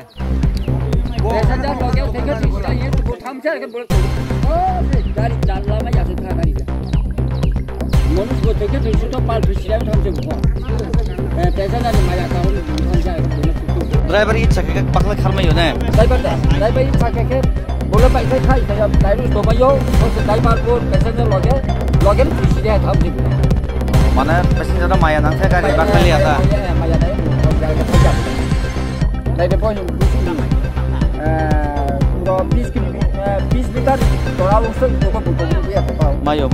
Passenger लोग हैं ticket चाहिए तो वो थम से बोल ओ गाड़ी चल रहा मैं जाते था गाड़ी मनुष्य को टिकट इशू तो पाल फिशिया थम से बोल पैसेंजर माया का थम से ड्राइवर ये चक्के का पकड़ खर में योने ड्राइवर ये चक्के के बोले पैसे खाई थे ड्राइवर तो मैं यो उस ड्राइवर को पैसेंजर लोगे फिशिया थम से माने पैसेंजर ना माया नंग से गाड़ी पकड़ लिया था माया नहीं नहीं point udah 20 meter toral usul juga butuh ya Pak. Mayo.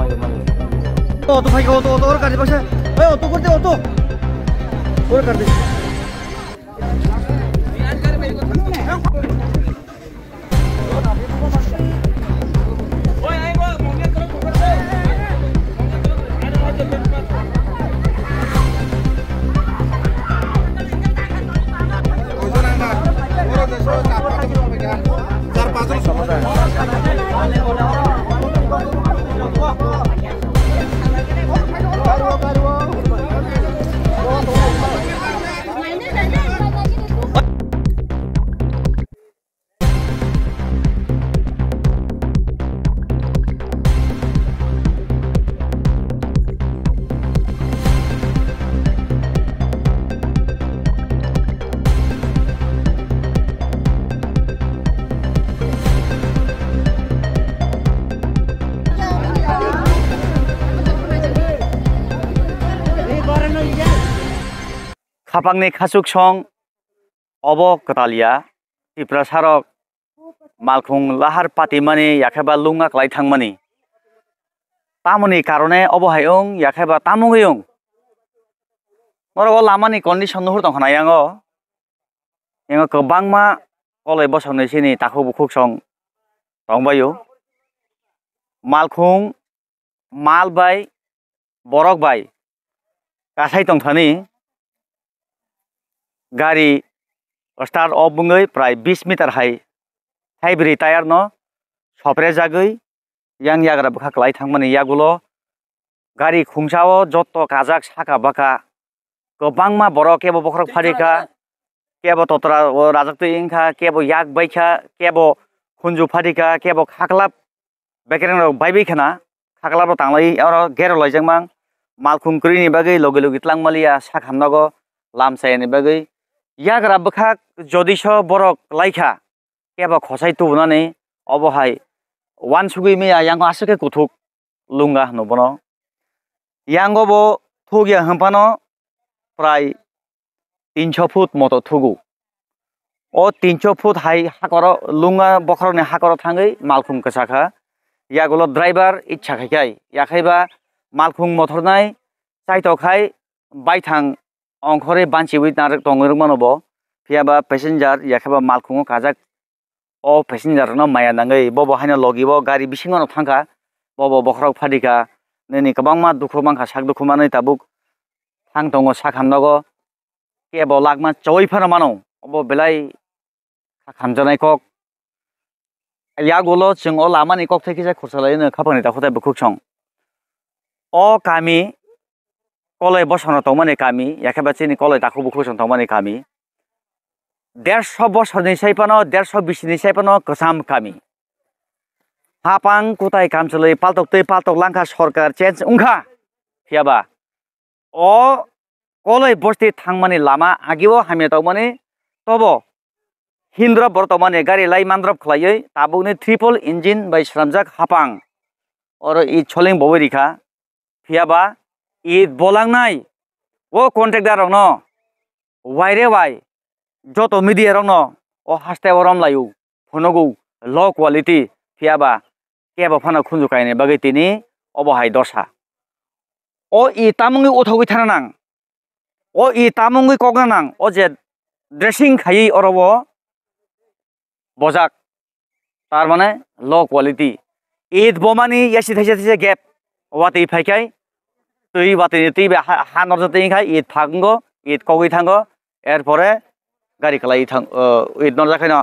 Auto भाई auto और कर दे बस। ए auto कर दे auto। और कर दे। खापांनि खासुक सं अबो कतालिया तिप्रा सारक मालखुं लाहार पातिमानि याखेबा लुंगा क्लाइ थांमानि तामनि कारणे अबहायं याखेबा तामुगयं मरो लामानि कन्डिशन नुहुर तंखाना यांगो गोबांमा कलै बसावनायसिनि ताखु बुखुक सं तंबायो मालखुं माल बाय बरक बाय गासाय तंथानि गाड़ी स्टार्ट ऑफ बुंगई प्राय 20 मीटर हाई हाइब्रिड टायर न सप्रे जागई yang yagra bखा क्लाइ थांमानि यागुलो गाड़ी खुंसाओ जत्तो काजाक साका बाका गोबांमा बर केबो बखरक फारिका केबो ततरा राजक इंखा केबो याक बाइखा केबो खुंजु फारिका केबो खाकलाब बेकेरें बाइबैखाना खाकलाब तांलाई और गेरो लाइजोंमां मालखुंक्रिनि बागै लगे लगे तलांमालिया साखामनागो लामसायनि बागै याग्रा बखा जदिस बरक लाइखा केबा खसाय तुबनानै अबहाय वान सुगै मैया यांगो आसके कुथुक लुंगा नुबनो यांगोबो थुगिया हंपानो प्राय 300 फुट मतो थुगु ओ 300 फुट हाई हाकर लुंगा बखरनि हाकर थांगै मालखुं कसाखा यागुलो ड्राइवर इच्छा खाय याखैबा मालखुं मथरनाय चाइतखाय बायथां अंखरे बानचिबि नारक तंगरक मानबो फियाबा पैसेंजर याखेबा मालखुंगो काजाक ओ पैसेंजर न माया नांगै बबो हायना लगिबो गाड़ी बिसिङाव थांखा बबो बखरक फादिका नैनि गोबांमा दुखु मांखा साक दुखु मानै ताबुक थां दङ साखामनागो केबो लागमा चौइफार मानो अबो बेलाय खामजानाय कक यागुलो जों ओ लामानि कक थैखिजा खरसालायनो खापानि दाखुताय बुखुक सं ओ कामी कलै बसनो तंमानि कामी याखेबा चिनि कलै दाखु बुखुक सं तंमानि कामी 150 बसरनि साइपानो 120 नि साइपानो गोसाम कामी हापां कुताय कामचलै पाल्टक लांखा सरकार चेन्ज उंखा फियाबा ओ कलै बस्ति थांमानि लामा आगिबो हामिया तंमानि तबो हिन्द्र बर्तमाने गाड़ी लाई मानद्रब खलायै ताबुकनि ट्रिपल इंजिन बाय श्रामजाक हापां और इ छलिं बबैरिखा फियाबा इ बोलांनाय ओ कन्ट्रेक्टर रंनो वाइरे वाइ जतो मीडिया रंनो ओ हास्ते वरम लायु फनगु लो क्वालिटी फियाबा केबो फाना खुंजुकायने बागै तिनि अबहाय दशा ओ इ तामुंगै उथावै थानानां ओ इ तामुंगै कगनानां ओ जे ड्रेसिंग खायै अरबो बजाक तार माने लो क्वालिटी ईद बोमानी यासी थैसे गैप वाती फाइकाय तै वाती तै हा नरजते खाय ईद फागंगो ईद कगै थांगो एरपरे गाड़ी खलाई थां ईद नरजाखायनो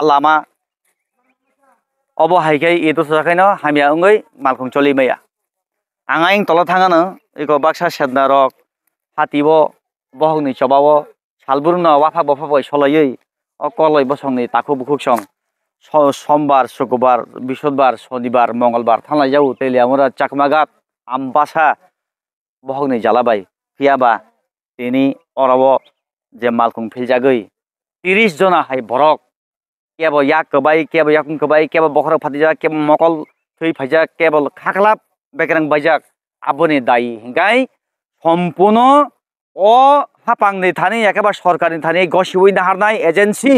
लामा अबहायखाय ईद दसजाखायनो हामिया उंगै मालखुं चलि मैया आंगाइं तला थांगानो इको बाक्सा सेदना रक हातिबो बहगनि चबावो सालबुरनो वाफा बफाबै सलायै कलय बसंनि ताखु बुखुक सं सोमबार शुक्रबार बृहस्पतिबार शनिबार मंगलबार थांलाय जाऊ तेलियामरा चाकमागात आमबासा बहगनि जालाबाय फियाबा तिनि अराव जे मालकुं फिलजागै 30 जना हाय बरक केबल याक कबाय केबल याकुं कबाय केबल बखर फातिजा केबल मकल थै फाइजा केबल खाखलाब बेकरां बायजाक आबोनि दायी हिंगाय सम्पूर्ण ओ हापांनि थानि एकेबा सरकारनि थानि गसिबै नाहारनाय एजेन्सि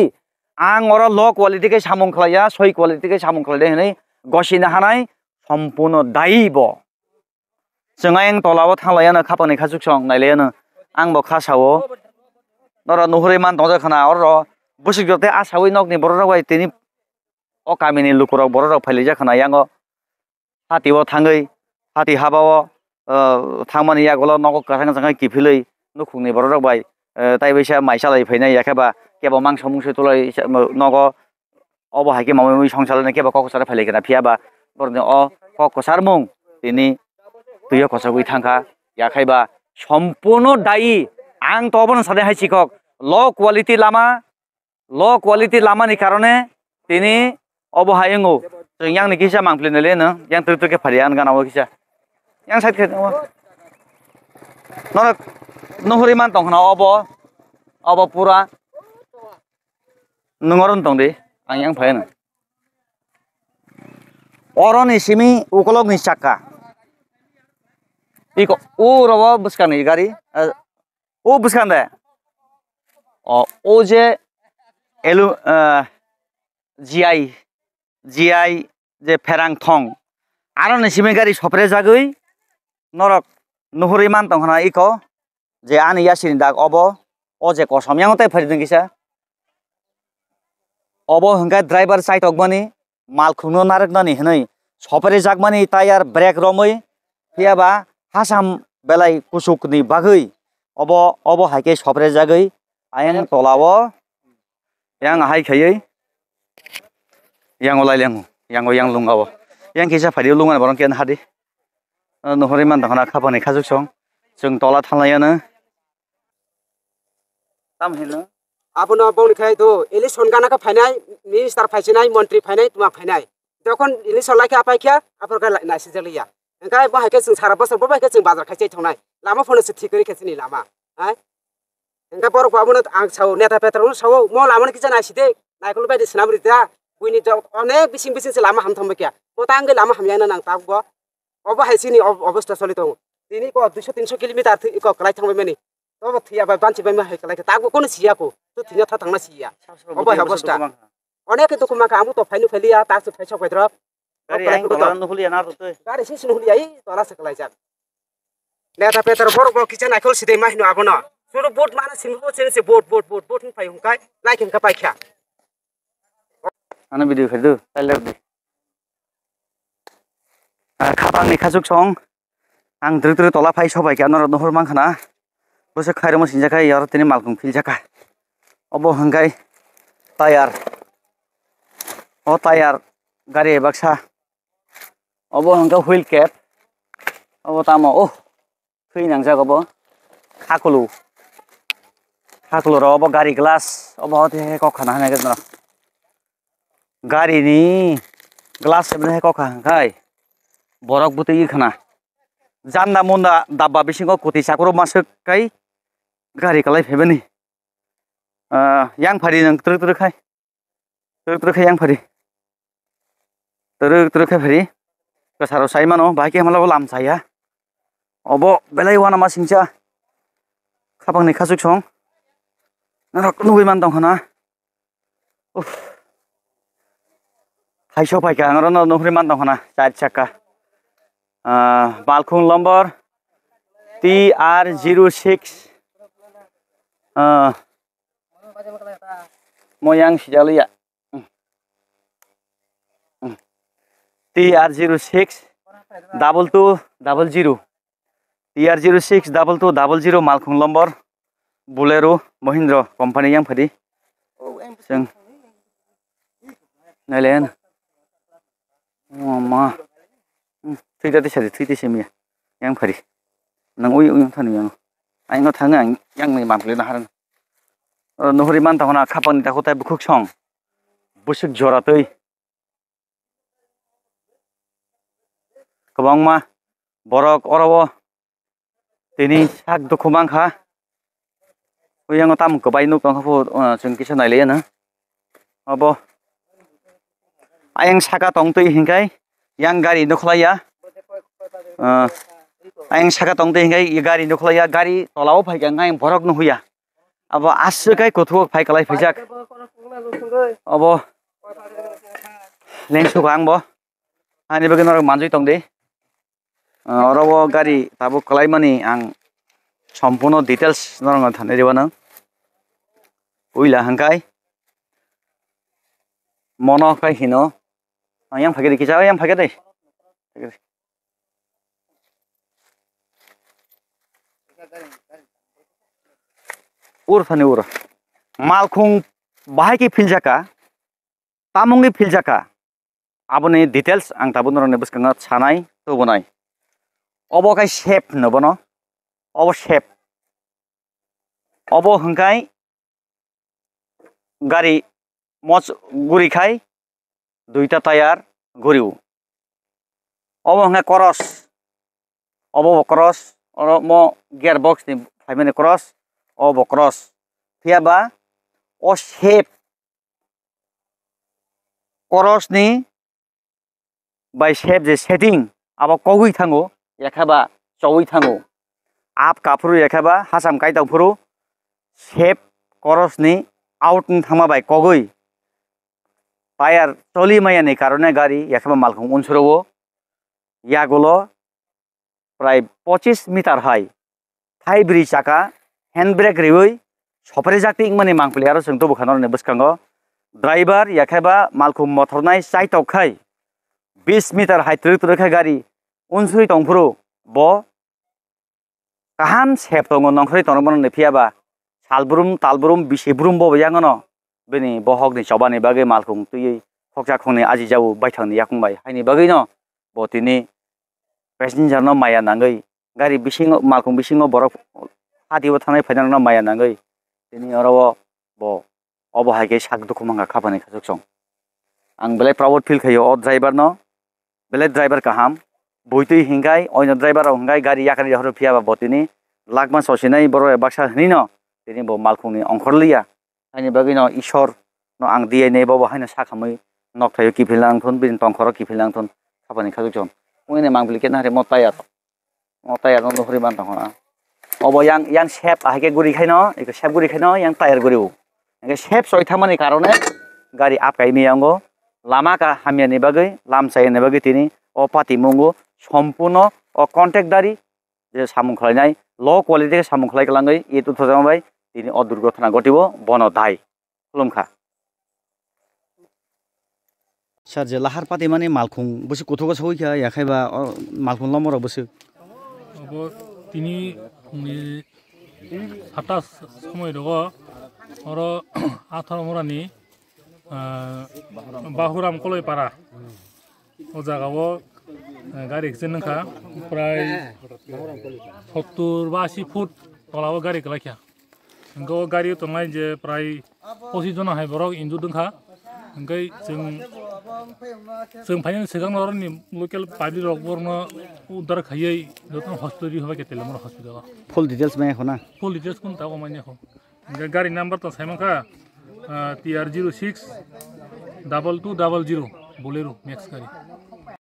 आं अर ल क्वालिटी के सामुं खलाया सय क्वालिटी के सामुं खलायदे हनै गसिनो हानाय सम्पूर्ण दायी ब जोंआयं तलाव थांलायानो खापांनि खाजुक सं नायलायानो आंबो खासावो नरा नुहुरै मान दंजा खाना अर बुसुक जते आसावै नकनि बरराव तिनि ओ कामिनि लुकुराव बरराव फाइलै जाखाना यांगो हातिव थाङै हाति हाबाव थांमानि यागल नक गाथां जाङै किफिलै नुखुंनि बरराव बाय ताइबैसा माइसालाय फैनाय याखेबा केबा मांस मुंस तुलाय नग अब हाइके मामै संसालने केबा ककसार फाइलैगोना फियाबा बरने अ ककसार मुं तिनि तुयो खसागै थांखा याखायबा सम्पूर्ण दायी आं तबन साने हाय सिखक ल क्वालिटी लामानि कारणे तिनि अब हायंगो जों यांनि किसा मांफ्लिनले न yang तुके फारियान गानाव किसा yang साइड के नर नहरि मान तंखना अब पुरा नंगरन दं दे आं yang फायनो अरनि सिमी उकलगनि चाका इको ओ रवा बुसकानि गारि ओ बुसकान दे ओ जे एलु जीआई जे फेरां थं आरनि सिमी गारि सप्रे जागै नरक नुहुरै मान तंखना इको जे आनि यासिनि दाग अब ओ जे कसम yang tay फारिदों किसा अब हंगा ड्राइवर साइड अगमानि माल खुनो नारकनानि हनै सप्रे जागमानि टायार ब्रेक रमै फियाबा हासाम बेलाय कुसुकनि बागै अब हाइके सप्रे जागै आयं तलाव yang हाय खयै yang लायलेंगु yang लुंगाव yang किसा फारियो लुंगान बरन केन हादि नहरै मान तंखना खापानि खाजुक सं जों तला थांलायानो ताम हेनो आपनो बौनि खाय तो इलेक्शन गाना का फाइनाय मिनिस्टार फाइसिनाय मंत्री फाइनाय तुमा फाइनाय तखन इलेक्शन लाखि आपायखिया आफरका नासि जलिया ओंखाय बाहायके जों सारा बोसोर बाहायके जों बाजार खायसे थांनाय लामा फनोसो थिकरि खेसनि लामा हाय ओंखाय बरक बाबुनो आं साव नेता पेट्रल साव म लामानि किजा नासिदे नायखल बायदि सनाबरिदा बुइनि अनेक बिसिं से लामा हामथामबेकिया मोतांगे लामा हामयाना नां ताबगो अब हायसिनि अवस्था सलित दिनै को 200-300 किलोमीटर इको कलाय थांबाय माने अब थियाबा बानसि बाय माहाय कलाय ताबगो कोन सियाको तो थिया था थांना सिया अब अवस्था अनेक दुखु माका आमु तो फाइनु फैलिया तासो फैसा फैद्र गारि सिस नहुलिया इ तला से कलाय जा नेता पेटर बरक किजा नायखल सिदे माहिनो आबनो सुरु बोट माना सिंगो से बोट फाय हुंकाय लाइक हुंका पाइख्या आना भिडियो फेरदो टाइलर दे खापांनि खाजुक सं आं द्रु तला फाय सबाय क्या नर नहर मांखाना बसे खायरम सिनजाखाय यार तिनि मालकुं फिलजाखा अब हंगाय टायार गारि बाक्सा अब हंगा व्हील कैप अब तामा ओ थैनां जागब खाखलु र अब गारि ग्लास अब हते कखाना हानाय गदन गारिनि ग्लास सेबने कखा हंगाय बरक बुतै खाना जानना मुन्दा दाब्बा बिसिङाव कोति साखरो मासोकाय गारि कलाय फेबनि yang फारि नों ट्रक खाय yang फारि ट्रक फारि कसारो साइमानो बाइके हमलाबो लाम साया अब बेलाय वाना मा सिंसा खापांनि खाजुक सं नरक नुबै मान दंखना हायसो फायका आंर नुहुरै मान दंखना 4 चक्का मालखुं नम्बर TR06 मोयां सिजालिया TR06 2200 TR06 2200 मालखुं number Bolero Mahindra company yang फारि जों नायलेन मा थैदा सेमिया yang फारि नों उय थानो yang आइनो थाङो आं yang नै मामफ्लेनो हारन nuhuri man tahona khapani ta khotai bukhuk song busuk joratoi kobangma borok orobo tini sak dukhumang kha uyang tam kobai nu kang phu chung kisa nai le na abo ayang saka tongtoi hingkai yang gari nukhlaya ayang saka tongtoi hingkai gari nukhlaya gari tolao phaiga ngai borok nuhuya abo askai kothuk phai kalai phijak abo lengsu gang bo ani bagin oro manjui tongde orobo gari tabu kalai mani ang সম্পূর্ণ details নরং থানে দেবানা উইলা হাঙ্কাই মনো খাই Hino yang phage ki jaw yang phage dei ur phane ur malkhung bahai ki filjaka tamungi filjaka abone details ang tabun rone buskanga chanai to bonai obo kai shape no bono obo shape obo hangkai gari moch guri khai duita tayar guriu obo hangkai cross obo cross oro mo gearbox ni phaimani cross obo cross thiaba o shape cross ni by shape je setting abo kogui thango yakhaba chowui thango आप काफुरु याखाबा हासाम काई दावफुरु shape करसनि out थांमा bye कगै tyre चलि मायानि कारणे गाड़ी याखाबा मालखौ उनसुरवो यागुलो प्राय 25 मिटार हाय Thai ब्रि चाका hand brake रिवै सफरे जाकति माने मांगफुलि आरो जोंथ बखानरने बसखांगो ड्राइवर याखाबा मालखौ मथरनाय साइटखै 20 मिटार हाय ट्रैक्टर गाड़ी उनसुरि दंफुरु बो kaham sep tongo nongkhri tongo ne phiaba salbrum talbrum bisibrum bo yangono beni bohok ni chobani bage malkhung tui khokja khongni aji jau baithangni yakungbai haini bage no botini passenger no maya nangai gari bising malkhung bisingo borok hadibo thanai phainan no maya nangai tini orobo bo obo haike sak dukhumanga khapani khajokchong ang belai proud feel khayo o driver no belai driver kaham boitui hingai oino driver hingai gari yakani jahoro phiaba botini lakma sosinai boro baksa hinino tini bo malkhungni ongkhorliya haini bagino ishor no ang diai nei bo haina sakhamai nokthayo kifilang thon bin tongkhoro kifilang thon khapani khajokjon oine mangpili ken hare motaya no hori ban tongha obo yang shape ahike guri khaino eko shape guri khaino yang tire guriu eke shape soi thamani karone gari apkai miyango lama ka hamiani bagai lamsai ne bagai tini o pati mungu সম্পূর্ণ ও কন্ট্রাক্টদারি যে সামুং খলাইনাই low quality সামুং খলাই গলাঙ্গै এই তথ্য জামাবাই তিনি অ দুর্ঘটনা ঘটিব বন দায় খুলুমখা sir যে লাহার পাতি মানে মালখুং বসে কোথাও সইখা ইয়াখাইবা মালখুং লমর বসে अब তিনি 7টা সময় দগ আর 18 মরানি বাহুরাম কলাই পারা ও জায়গাও गाड़ी एक्सीडेंट प्राय 70 বা 80 फुट तलाव गाड़ी गलाखिया इंको गाड़ी तंगाय जे प्राय 25 जन हाय बरक इंजु दंखा इंकै जों फाइनाल सेगां नरनि लोकल पार्टी रक बरनो उद्धार खायै जतन हॉस्पिटल होबा के तेलमर हॉस्पिटल फुल डिटेल्स में होना फुल डिटेल्स कोन तागो माने हो गाड़ी नंबर तो साइमका TR06 2200 बोलेरो मैक्स गाड़ी